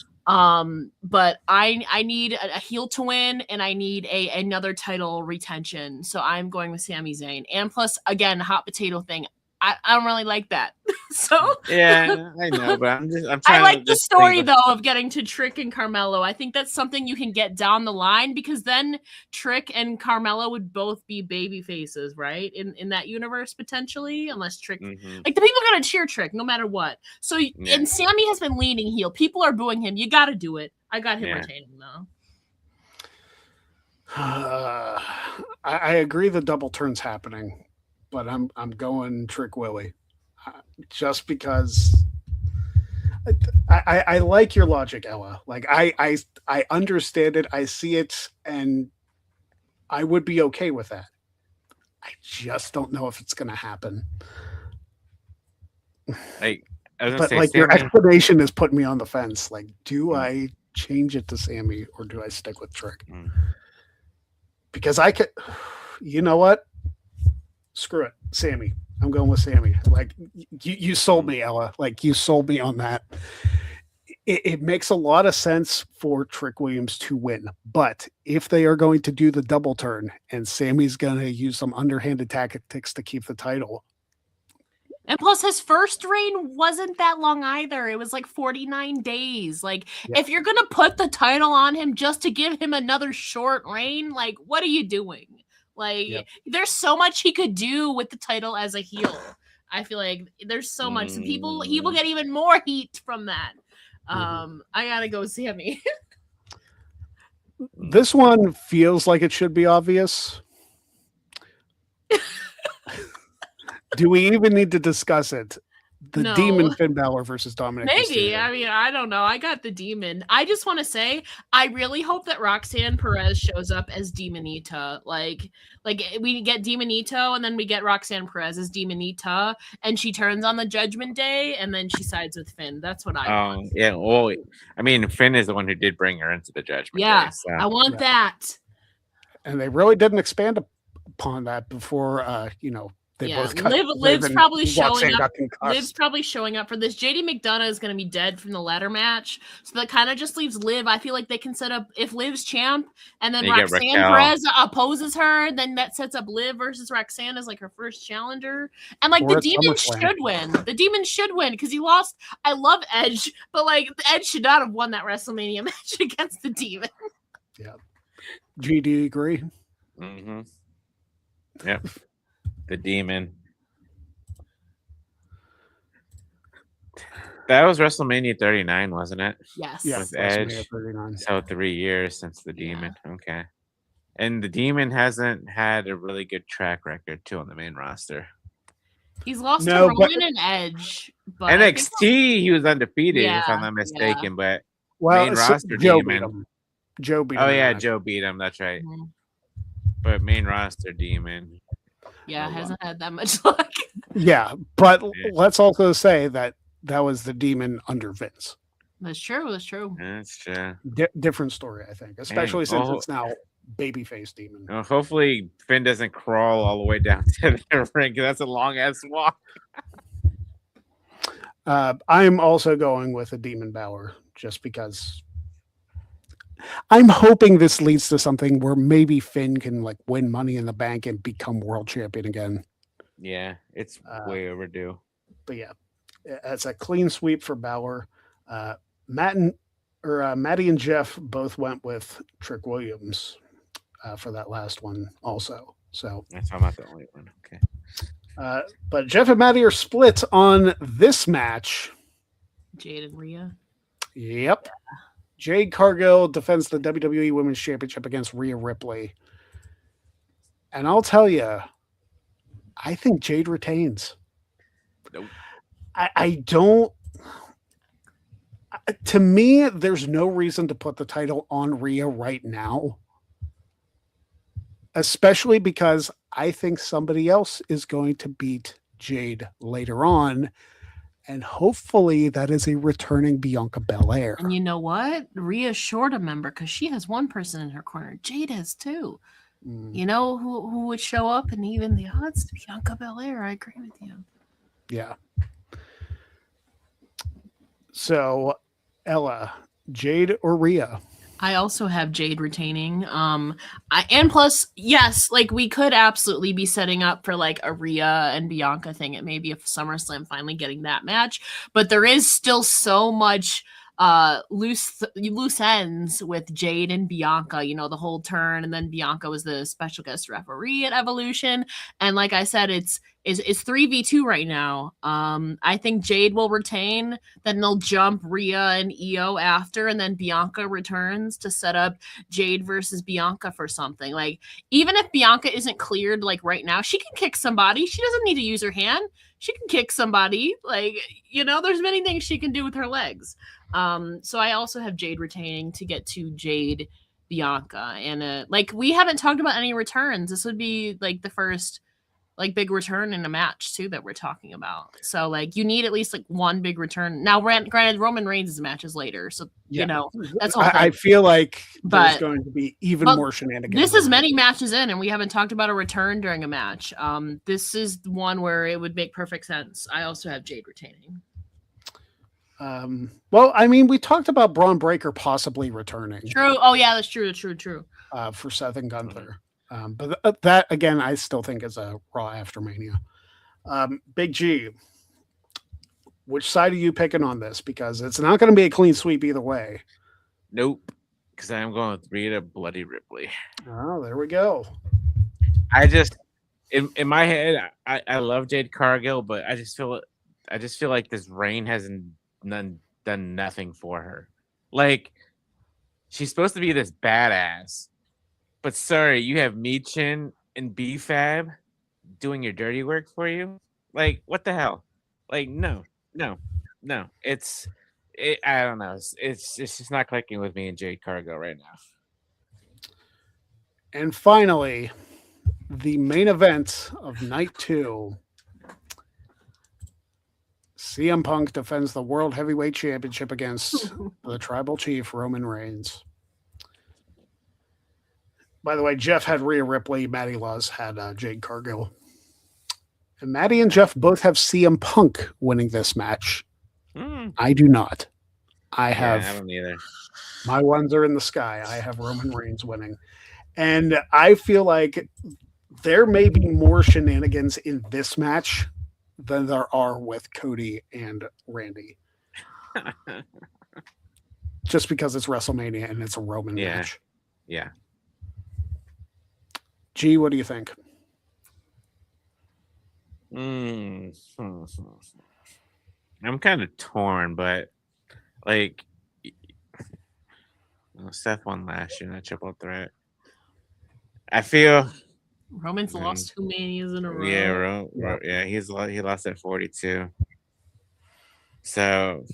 But I need a heel to win, and I need another title retention. So I'm going with Sami Zayn. And plus, again, hot potato thing. I don't really like that. So yeah, I know, but I'm trying. I like the story though of getting to Trick and Carmelo. I think that's something you can get down the line, because then Trick and Carmelo would both be baby faces, right? In that universe potentially, unless Trick like the people are gonna cheer Trick no matter what. So and Sammy has been leaning heel. People are booing him. You got to do it. I got him retaining though. I agree the double turn's happening, but I'm going Trick Willie, just because I like your logic, Ella. Like I understand it, I see it, and I would be okay with that. I just don't know if it's going to happen. Like, I was gonna but say, like Sammy, your explanation is putting me on the fence. Like, do I change it to Sammy or do I stick with Trick? Because I could, you know what? Screw it, Sammy. I'm going with Sammy. Like you sold me, Ella. Like you sold me on that. It makes a lot of sense for Trick Williams to win, but if they are going to do the double turn and Sammy's going to use some underhanded tactics to keep the title. And plus, his first reign wasn't that long either. It was like 49 days. Like, if you're going to put the title on him just to give him another short reign, like, what are you doing? Like, there's so much he could do with the title as a heel. I feel like there's so much. And he will get even more heat from that. I got to go Sammy. This one feels like it should be obvious. Do we even need to discuss it? The Demon Finn Balor versus Dominic Maybe. Mysterio. I mean, I don't know. I got the Demon. I just want to say, I really hope that Roxanne Perez shows up as Demonita. Like we get Demonito, and then we get Roxanne Perez as Demonita, and she turns on the Judgment Day, and then she sides with Finn. That's what I want. Yeah. Well, I mean, Finn is the one who did bring her into the Judgment Day. So. I want that. And they really didn't expand upon that before, they both got Liv's probably showing up. Liv's probably showing up for this. JD McDonough is going to be dead from the ladder match, so that kind of just leaves Liv. I feel like they can set up if Liv's champ, and then Roxanne Perez opposes her, then that sets up Liv versus Roxanne as like her first challenger. And like the Demon should win. The Demon should win because he lost. I love Edge, but like Edge should not have won that WrestleMania match against the Demon. Yeah. GD agree. Yep. The Demon. That was WrestleMania 39, wasn't it? Yes. Yes. With Edge. 39. So 3 years since the Demon. Okay. And the Demon hasn't had a really good track record too on the main roster. He's lost to Roman and Edge. But NXT, he was undefeated, if I'm not mistaken. But main roster Joe Demon. beat him. Joe beat him. Oh yeah, Joe beat him. That's right. But main roster Demon. Yeah, Oh, wow. hasn't had that much luck. Yeah, but Yeah. let's also say that was the demon under Vince. That's true. That's true. That's true. Different story, I think, especially since it's now babyface demon. Well, hopefully Finn doesn't crawl all the way down to the ring, 'cause that's a long ass walk. I'm also going with a Demon Balor just because I'm hoping this leads to something where maybe Finn can like win Money in the Bank and become world champion again. Yeah, it's way overdue. But yeah, it's a clean sweep for Balor. Maddie and Jeff both went with Trick Williams for that last one also. So That's I'm not the only one. Okay. but Jeff and Maddie are split on this match. Jade and Rhea. Yep. Jade Cargill defends the WWE Women's Championship against Rhea Ripley. And I'll tell you, I think Jade retains. Nope. I don't. To me, there's no reason to put the title on Rhea right now. Especially because I think somebody else is going to beat Jade later on. And hopefully that is a returning Bianca Belair. And you know what? Rhea's short a member because she has one person in her corner. Jade has two. You know who would show up and even the odds? Bianca Belair. I agree with you. Yeah. So, Ella, Jade or Rhea? I also have Jade retaining. And plus, yes, like we could absolutely be setting up for like a Rhea and Bianca thing. It may be a SummerSlam finally getting that match, but there is still so much loose ends with Jade and Bianca, you know, the whole turn, and then Bianca was the special guest referee at Evolution. And like I said, it's 3v2 right now. I think Jade will retain, then they'll jump Rhea and Io after, and then Bianca returns to set up Jade versus Bianca for something. Like, even if Bianca isn't cleared like right now, she can kick somebody. She doesn't need to use her hand. She can kick somebody. Like, you know, there's many things she can do with her legs. So I also have Jade retaining to get to Jade Bianca. And like, we haven't talked about any returns. This would be like the first like big return in a match too that we're talking about. So like you need at least like one big return. Now, granted, Roman Reigns' matches later, so you know that's all. I feel like there's But- going to be even more shenanigans. This is many matches in, and we haven't talked about a return during a match. This is one where it would make perfect sense. I also have Jade retaining. Well, I mean, we talked about Braun Breaker possibly returning. True. Oh yeah, that's true. True. For Seth and Gunther. But that again, I still think is a Raw after Mania. Big G, which side are you picking on this? Because it's not going to be a clean sweep either way. Nope. Because I'm going with Rhea Bloody Ripley. Oh, there we go. I just in my head, I love Jade Cargill, but I just feel like this reign hasn't done nothing for her. Like, she's supposed to be this badass, but sorry, you have Michin and B-Fab doing your dirty work for you. Like, what the hell? Like, no. I don't know. It's just not clicking with me and Jade Cargill right now. And finally, the main event of night 2. CM Punk defends the World Heavyweight Championship against the Tribal Chief, Roman Reigns. By the way, Jeff had Rhea Ripley. Maddie Laws had Jade Cargill. And Maddie and Jeff both have CM Punk winning this match. I do not. I don't either. My ones are in the sky. I have Roman Reigns winning. And I feel like there may be more shenanigans in this match than there are with Cody and Randy. Just because it's WrestleMania and it's a Roman match. Yeah. G, what do you think? I'm kind of torn, but like Seth won last year in a triple threat. I feel Roman's lost 2 manias in a row. Yeah, he lost at 42. So,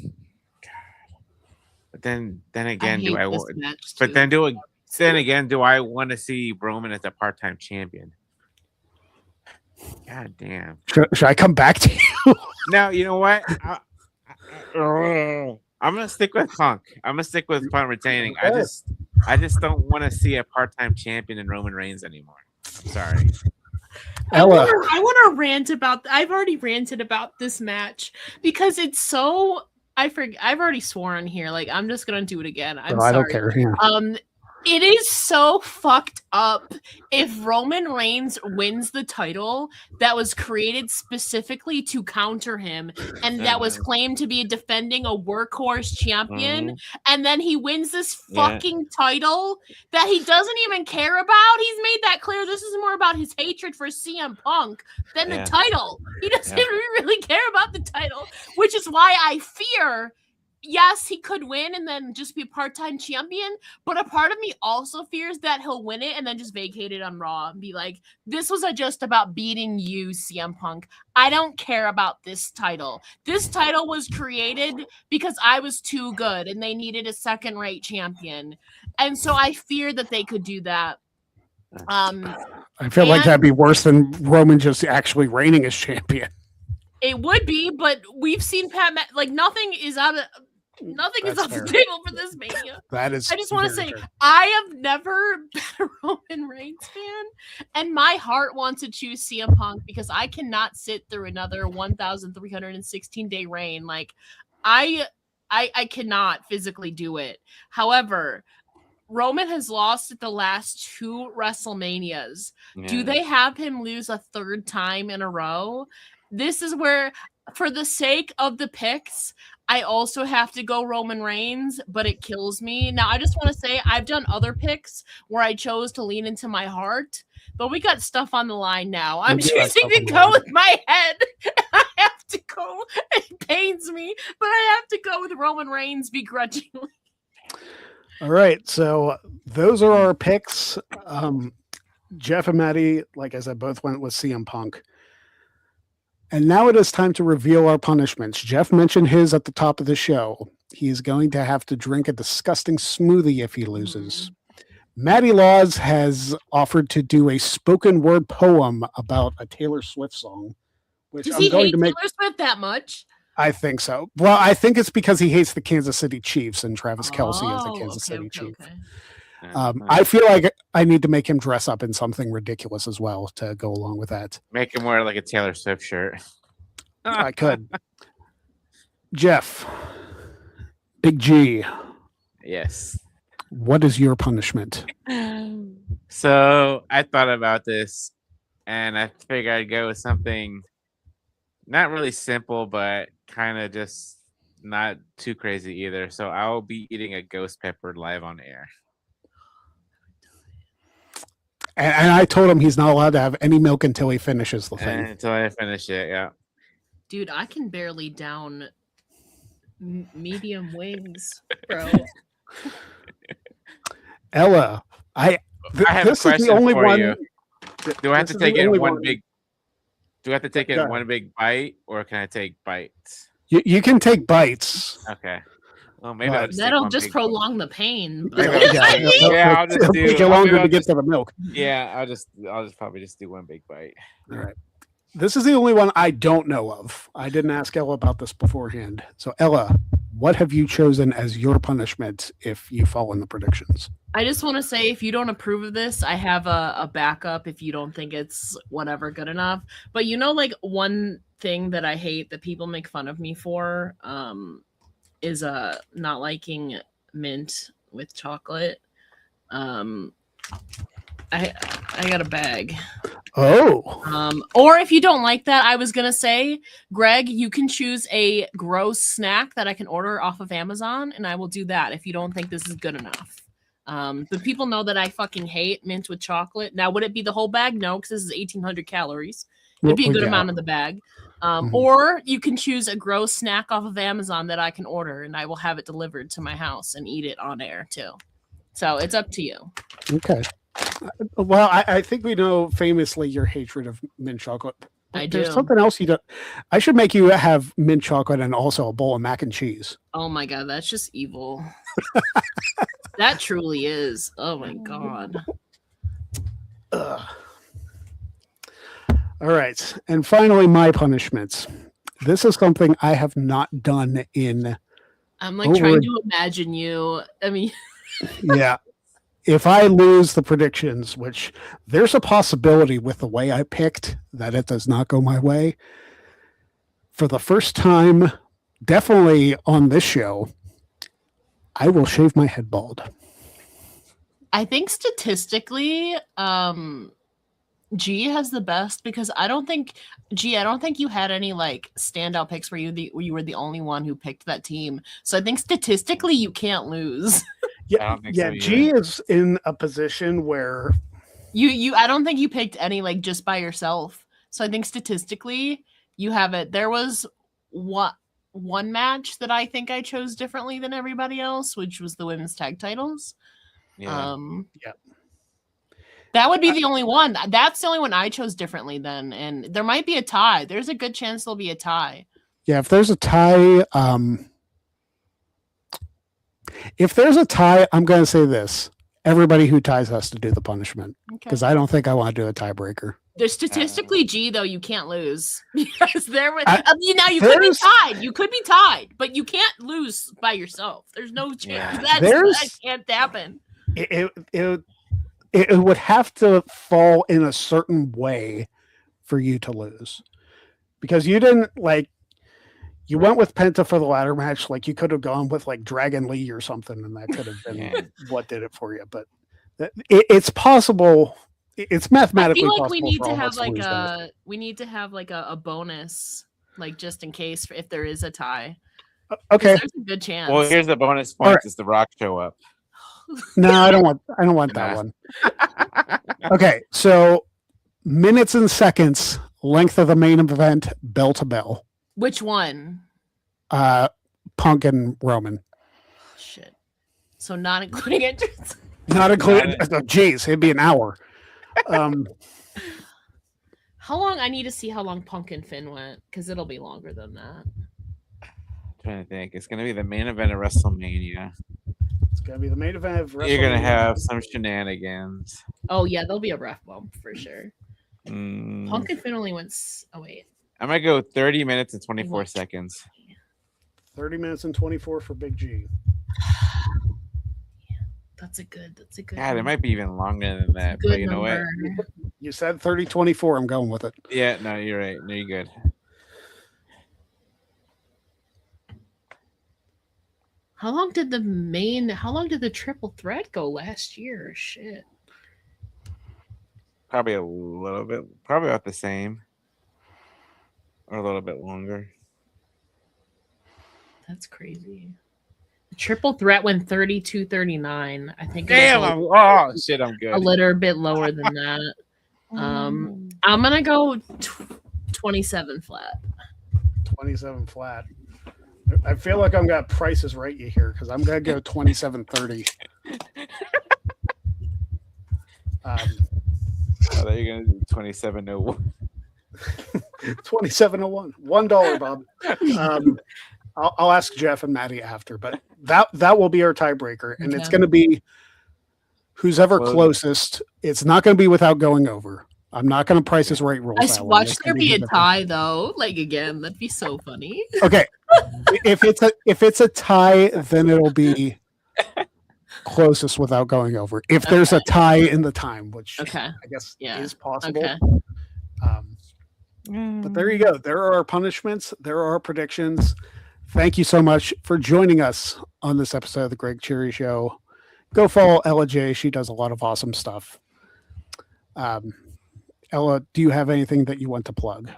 but then again, do I want? But then do I want to see Roman as a part-time champion? God damn. Should I come back to you? No, you know what? I'm gonna stick with Punk. I'm gonna stick with Punk retaining. Okay. I just don't want to see a part-time champion in Roman Reigns anymore. Sorry. Ella. I want to rant about. I've already ranted about this match because it's so. I've already sworn here. Like I'm just gonna do it again. I'm I don't sorry. care. Yeah. It is so fucked up if Roman Reigns wins the title that was created specifically to counter him and that was claimed to be defending a workhorse champion, and then he wins this fucking title that he doesn't even care about. He's made that clear. This is more about his hatred for CM Punk than the title. He doesn't really care about the title, which is why I fear. Yes, he could win and then just be a part-time champion, but a part of me also fears that he'll win it and then just vacate it on Raw and be like, this was just about beating you, CM Punk. I don't care about this title. This title was created because I was too good and they needed a second-rate champion. And so I fear that they could do that. I feel like that'd be worse than Roman just actually reigning as champion. It would be, but we've seen nothing is off the table for this Mania. That is. I just want to say, I have never been a Roman Reigns fan, and my heart wants to choose CM Punk because I cannot sit through another 1,316-day reign. Like, I cannot physically do it. However, Roman has lost at the last 2 WrestleManias. Yeah. Do they have him lose a 3rd time in a row? This is where, for the sake of the picks, I also have to go Roman Reigns, but it kills me. Now, I just want to say I've done other picks where I chose to lean into my heart, but we got stuff on the line now. I'm choosing to go with my head. I have to go. It pains me, but I have to go with Roman Reigns begrudgingly. All right, so those are our picks. Jeff and Maddie, like I said, both went with CM Punk. And now it is time to reveal our punishments. Jeff mentioned his at the top of the show. He is going to have to drink a disgusting smoothie if he loses. Maddie Laws has offered to do a spoken word poem about a Taylor Swift song, which Does he hate Taylor Swift that much? I think so. Well, I think it's because he hates the Kansas City Chiefs and Travis Kelce is a Kansas City Chief. Okay. I feel like I need to make him dress up in something ridiculous as well to go along with that. Make him wear like a Taylor Swift shirt. I could. Jeff, Big G. Yes. What is your punishment? So I thought about this and I figured I'd go with something not really simple, but kind of just not too crazy either. So I'll be eating a ghost pepper live on air. And I told him he's not allowed to have any milk until he finishes the thing. Until I finish it, yeah. Dude, I can barely down medium wings, bro. Ella, I have a question for you. Do I have to take it in one big? Do I have to take it in one big bite, or can I take bites? You can take bites. Okay. Well, maybe that'll just prolong the pain. Yeah, I'll just do. Take it longer to get to the milk. Yeah, I'll just probably just do one big bite. All right. This is the only one I don't know of. I didn't ask Ella about this beforehand. So Ella, what have you chosen as your punishment if you fall in the predictions? I just want to say, if you don't approve of this, I have a backup if you don't think it's whatever good enough. But like one thing that I hate that people make fun of me for is not liking mint with chocolate. I got a bag. Oh. Or if you don't like that, I was gonna say, Greg, you can choose a gross snack that I can order off of Amazon, and I will do that if you don't think this is good enough. But people know that I fucking hate mint with chocolate. Now, would it be the whole bag? No, because this is 1,800 calories. It'd be a good amount of the bag. Or you can choose a gross snack off of Amazon that I can order, and I will have it delivered to my house and eat it on air too. So it's up to you. Okay. Well, I think we know famously your hatred of mint chocolate. I do. There's something else you don't. I should make you have mint chocolate and also a bowl of mac and cheese. Oh my God, that's just evil. That truly is. Oh my God. All All right. And finally, my punishments. This is something I have not done in. I'm like trying to imagine you. I mean, yeah. If I lose the predictions, which there's a possibility with the way I picked that it does not go my way, for the first time, definitely on this show, I will shave my head bald. I think statistically, G has the best because I don't think you had any like standout picks where you were the only one who picked that team. So I think statistically you can't lose. Yeah, so G is in a position where I don't think you picked any like just by yourself. So I think statistically you have it. There was one match that I think I chose differently than everybody else, which was the women's tag titles. Yeah. That would be the only one. That's the only one I chose differently then. And there might be a tie. There's a good chance there'll be a tie. Yeah, if there's a tie, I'm going to say this. Everybody who ties has to do the punishment because I don't think I want to do a tiebreaker. There's statistically, G, though, you can't lose. Because now you could be tied. You could be tied, but you can't lose by yourself. There's no chance. That can't happen. It would have to fall in a certain way for you to lose. Because you didn't you went with Penta for the ladder match. Like you could have gone with like Dragon Lee or something, and that could have been what did it for you. But it's possible. It's mathematically possible. We need to have like a bonus, like just in case if there is a tie. Okay, there's a good chance. Well, here's the bonus point: is The Rock show up? No, I don't want that one. Okay, so minutes and seconds, length of the main event, bell to bell. Which one? Punk and Roman. Shit. So not including entrance. Not including. Geez, it'd be an hour. How long? I need to see how long Punk and Finn went because it'll be longer than that. I'm trying to think. It's gonna be the main event of WrestleMania. It's gonna be the main event of WrestleMania. You're gonna have some shenanigans. Oh yeah, there'll be a ref bump for sure. Punk and Finn only went. Oh wait. I'm gonna go 30 minutes and 24 seconds. 30 minutes and 24 for Big G. That's a good. God, it might be even longer than that. But you know what? You said 30-24. I'm going with it. Yeah, no, you're right. No, you're good. How long did the triple threat go last year? Shit. Probably about the same. Or a little bit longer. That's crazy. The triple threat went 32-39. I think. Damn! I'm good. A little bit lower than that. I'm gonna go 27 flat. 27 flat. I feel like I'm got prices right you here because I'm gonna go 27-30. I thought you were gonna do 27-01. 27-01. $1, Bob. I'll ask Jeff and Maddie after, but that will be our tiebreaker, and it's going to be who's ever closest. It's not going to be without going over. I'm not going to Price is Right rules. I watch there be a tie though. Like again, that'd be so funny. Okay, if it's a tie, then it'll be closest without going over. If there's a tie in the time, which I guess is possible. Okay. But there you go. There are our punishments. There are our predictions. Thank you so much for joining us on this episode of the Greg Cherry Show. Go follow Ella J. She does a lot of awesome stuff. Ella, do you have anything that you want to plug?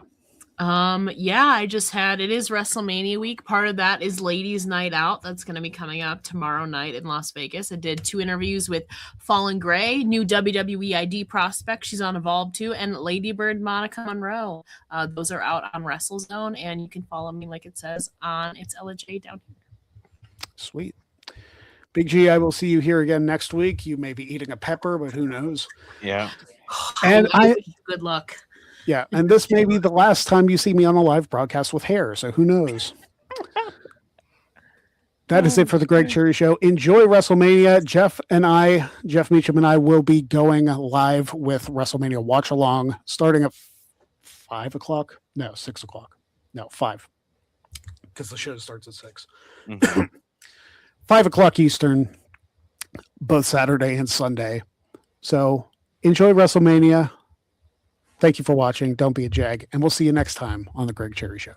Yeah, it is WrestleMania week. Part of that is Ladies Night Out. That's going to be coming up tomorrow night in Las Vegas. I did 2 interviews with Fallen Gray, new WWE ID prospect. She's on Evolve 2, and Ladybird Monica Monroe. Those are out on WrestleZone, and you can follow me, like it says, on It's Ella J down here. Sweet. Big G, I will see you here again next week. You may be eating a pepper, but who knows? Yeah. And good luck. Yeah, and this may be the last time you see me on a live broadcast with hair, so who knows? That is it for the Greg Cherry Show. Enjoy WrestleMania. Jeff Meacham and I will be going live with WrestleMania Watch Along starting at 5 o'clock. No, 6 o'clock. No, 5. Because the show starts at 6. Mhm. 5 o'clock Eastern, both Saturday and Sunday. So enjoy WrestleMania. Thank you for watching. Don't be a jag. And we'll see you next time on The Greg Cherry Show.